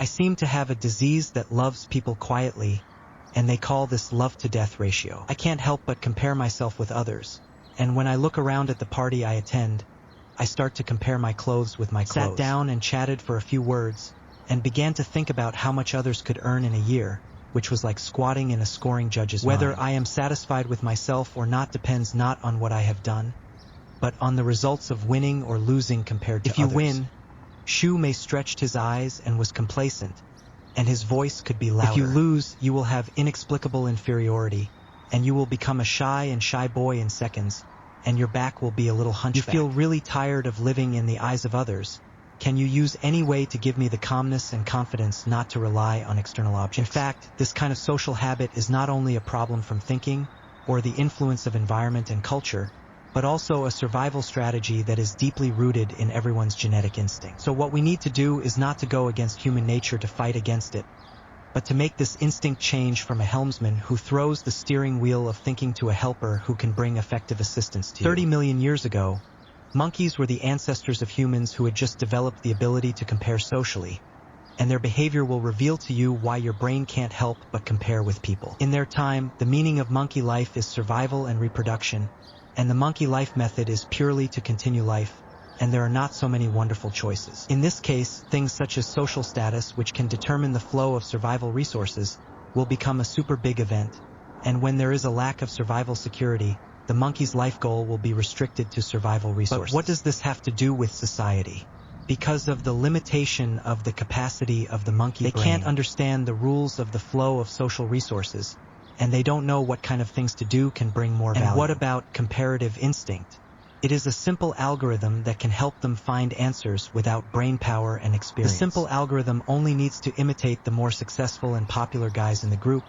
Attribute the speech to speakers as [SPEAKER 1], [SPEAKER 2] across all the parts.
[SPEAKER 1] I seem to have a disease that loves people quietly, and they call this love-to-death ratio. I can't help but compare myself with others, and when I look around at the party I attend, I start to compare my clothes with my clothes. Sat down and chatted for a few words, and began to think about how much others could earn in a year, which was like squatting in a scoring judge's mind. Whether I am satisfied with myself or not depends not on what I have done, but on the results of winning or losing compared to others. If you win, Shu may stretched his eyes and was complacent, and his voice could be louder. If you lose, you will have inexplicable inferiority, and you will become a shy boy in seconds, and your back will be a little hunchback. You feel really tired of living in the eyes of others. Can you use any way to give me the calmness and confidence not to rely on external objects? In fact, this kind of social habit is not only a problem from thinking, or the influence of environment and culture, but also a survival strategy that is deeply rooted in everyone's genetic instinct. So what we need to do is not to go against human nature to fight against it, but to make this instinct change from a helmsman who throws the steering wheel of thinking to a helper who can bring effective assistance to you. 30 million years ago, monkeys were the ancestors of humans who had just developed the ability to compare socially, and their behavior will reveal to you why your brain can't help but compare with people. In their time, the meaning of monkey life is survival and reproduction, and the monkey life method is purely to continue life, and there are not so many wonderful choices. In this case, things such as social status, which can determine the flow of survival resources, will become a super big event, and when there is a lack of survival security, the monkey's life goal will be restricted to survival resources. But what does this have to do with society? Because of the limitation of the capacity of the monkey brain, they can't understand the rules of the flow of social resources, and they don't know what kind of things to do can bring more value. And what about comparative instinct? It is a simple algorithm that can help them find answers without brain power and experience. The simple algorithm only needs to imitate the more successful and popular guys in the group,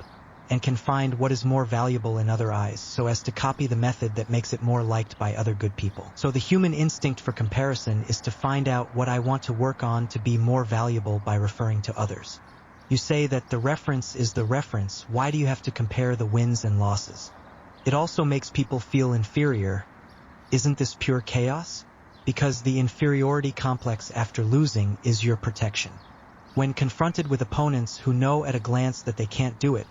[SPEAKER 1] and can find what is more valuable in other eyes so as to copy the method that makes it more liked by other good people. So the human instinct for comparison is to find out what I want to work on to be more valuable by referring to others. You say that the reference is the reference. Why do you have to compare the wins and losses? It also makes people feel inferior. Isn't this pure chaos? Because the inferiority complex after losing is your protection. When confronted with opponents who know at a glance that they can't do it,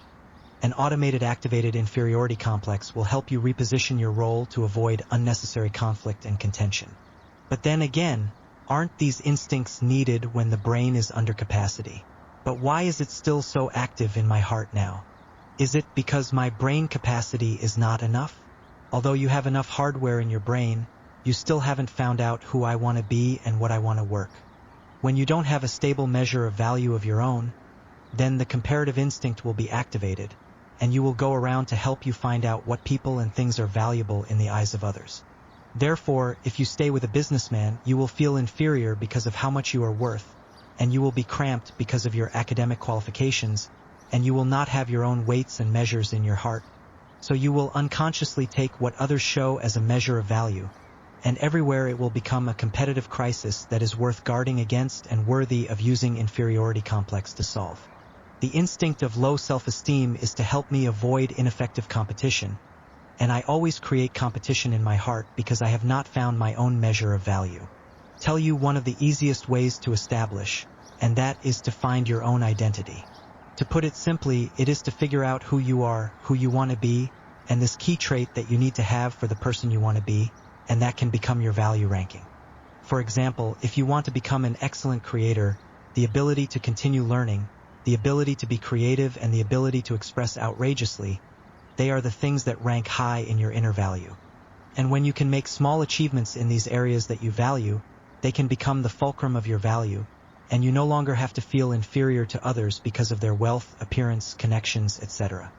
[SPEAKER 1] an automated activated inferiority complex will help you reposition your role to avoid unnecessary conflict and contention. But then again, aren't these instincts needed when the brain is under capacity? But why is it still so active in my heart now? Is it because my brain capacity is not enough? Although you have enough hardware in your brain, you still haven't found out who I want to be and what I want to work. When you don't have a stable measure of value of your own, then the comparative instinct will be activated, and you will go around to help you find out what people and things are valuable in the eyes of others. Therefore, if you stay with a businessman, you will feel inferior because of how much you are worth, and you will be cramped because of your academic qualifications, and you will not have your own weights and measures in your heart. So you will unconsciously take what others show as a measure of value, and everywhere it will become a competitive crisis that is worth guarding against and worthy of using inferiority complex to solve. The instinct of low self-esteem is to help me avoid ineffective competition, and I always create competition in my heart because I have not found my own measure of value. Tell you one of the easiest ways to establish, and that is to find your own identity. To put it simply, it is to figure out who you are, who you want to be, and this key trait that you need to have for the person you want to be, and that can become your value ranking. For example, if you want to become an excellent creator, the ability to continue learning, the ability to be creative, and the ability to express outrageously, they are the things that rank high in your inner value. And when you can make small achievements in these areas that you value, they can become the fulcrum of your value, and you no longer have to feel inferior to others because of their wealth, appearance, connections, etc.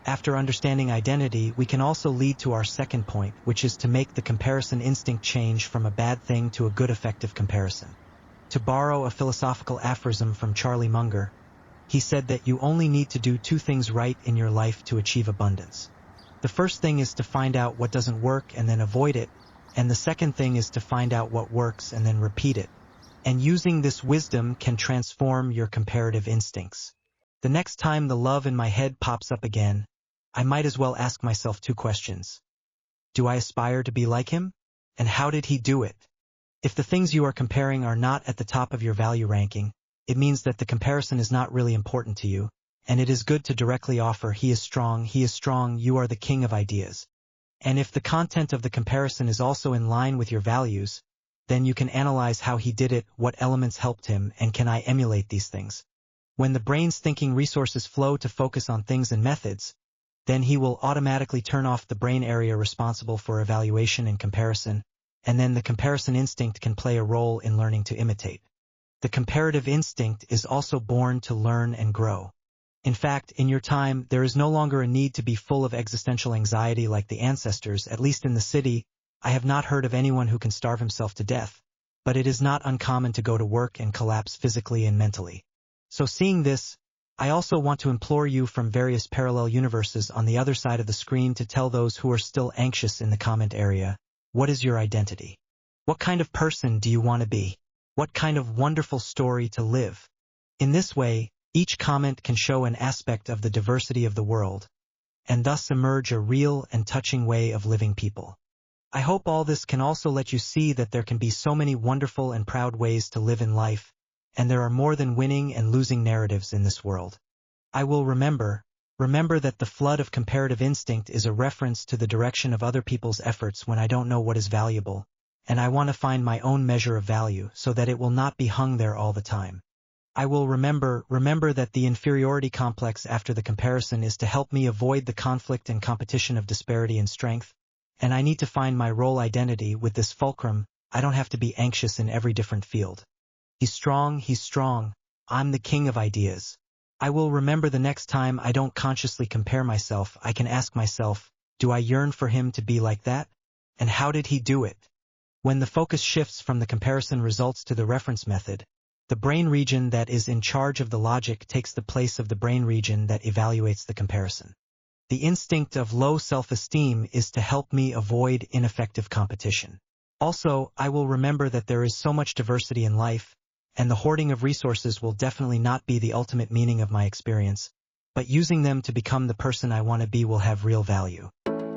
[SPEAKER 1] After understanding identity, we can also lead to our second point, which is to make the comparison instinct change from a bad thing to a good effective comparison. To borrow a philosophical aphorism from Charlie Munger, he said that you only need to do two things right in your life to achieve abundance. The first thing is to find out what doesn't work and then avoid it, and the second thing is to find out what works and then repeat it. And using this wisdom can transform your comparative instincts. The next time the love in my head pops up again, I might as well ask myself two questions. Do I aspire to be like him? And how did he do it? If the things you are comparing are not at the top of your value ranking, it means that the comparison is not really important to you, and it is good to directly offer, he is strong, you are the king of ideas. And if the content of the comparison is also in line with your values, then you can analyze how he did it, what elements helped him, and can I emulate these things. When the brain's thinking resources flow to focus on things and methods, then he will automatically turn off the brain area responsible for evaluation and comparison, and then the comparison instinct can play a role in learning to imitate. The comparative instinct is also born to learn and grow. In fact, in your time, there is no longer a need to be full of existential anxiety like the ancestors, at least in the city. I have not heard of anyone who can starve himself to death, but it is not uncommon to go to work and collapse physically and mentally. So seeing this, I also want to implore you from various parallel universes on the other side of the screen to tell those who are still anxious in the comment area, what is your identity? What kind of person do you want to be? What kind of wonderful story to live? In this way, each comment can show an aspect of the diversity of the world, and thus emerge a real and touching way of living people. I hope all this can also let you see that there can be so many wonderful and proud ways to live in life, and there are more than winning and losing narratives in this world. I will remember that the flood of comparative instinct is a reference to the direction of other people's efforts when I don't know what is valuable, and I want to find my own measure of value so that it will not be hung there all the time. I will remember that the inferiority complex after the comparison is to help me avoid the conflict and competition of disparity in strength, and I need to find my role identity with this fulcrum. I don't have to be anxious in every different field. He's strong, I'm the king of ideas. I will remember the next time I don't consciously compare myself, I can ask myself, do I yearn for him to be like that? And how did he do it? When the focus shifts from the comparison results to the reference method, the brain region that is in charge of the logic takes the place of the brain region that evaluates the comparison. The instinct of low self-esteem is to help me avoid ineffective competition. Also, I will remember that there is so much diversity in life, and the hoarding of resources will definitely not be the ultimate meaning of my experience, but using them to become the person I want to be will have real value.